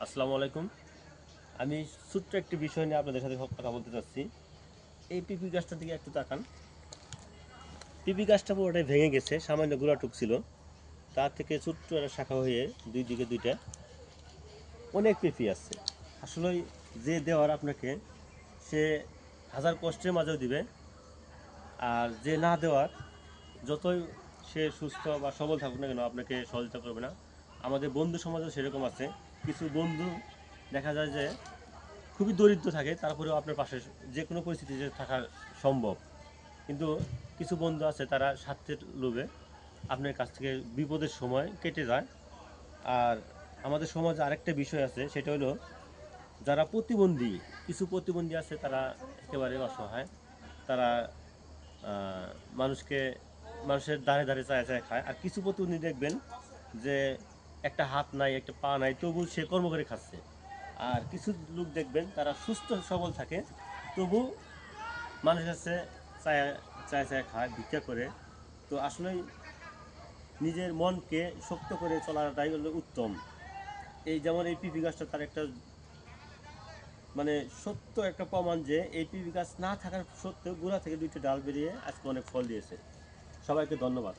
আসসালামু আলাইকুম। আমি ছোট্ট একটি বিষয় নিয়ে আপনাদের সাথে কথা বলতে চাচ্ছি। এই পিপি গাছটার দিকে একটু তাকান। পিপি গাছটা পুরোটাই ভেঙে গেছে, সামান্য গোড়াটুক ছিল। তার থেকে ছোট্ট একটা শাখা হয়ে দুই দিকে দুইটা অনেক পেঁপি আছে। আসলে যে দেওয়ার আপনাকে, সে হাজার কষ্টের মাঝেও দিবে। আর যে না দেওয়ার, যতই সে সুস্থ বা সবল থাকুক না কেন, আপনাকে সহযোগিতা করবে না। আমাদের বন্ধু সমাজও সেরকম আছে। কিছু বন্ধু দেখা যায় যে খুবই দরিদ্র থাকে, তারপরেও আপনার পাশে যে কোনো পরিস্থিতিতে থাকা সম্ভব। কিন্তু কিছু বন্ধু আছে, তারা স্বার্থের লোভে আপনার কাছ থেকে বিপদের সময় কেটে যায়। আর আমাদের সমাজে আরেকটা বিষয় আছে, সেটা হলো যারা প্রতিবন্ধী, কিছু প্রতিবন্ধী আছে, তারা একেবারে অসহায়। তারা আহ, মানুষকে মানুষের দ্বারে দ্বারে চায় চায় খায়। আর কিছু প্রতিবন্ধী দেখবেন যে একটা হাত নাই, একটা পা নাই, তবু সে কর্ম করে খাচ্ছে। আর কিছু লোক দেখবেন তারা সুস্থ সবল থাকে, তবু মানুষের কাছে চায় চায় চায় খায়, ভিক্ষা করে। তো আসলেই নিজের মনকে শক্ত করে চলাটাই হলো উত্তম। এই যেমন এই পিপি গাছটা তার একটা মানে সত্য একটা প্রমাণ যে এই পিপি গাছ না থাকার সত্ত্বেও গোড়া থেকে দুইটা ডাল বেরিয়ে আজকে অনেক ফল দিয়েছে। সবাইকে ধন্যবাদ।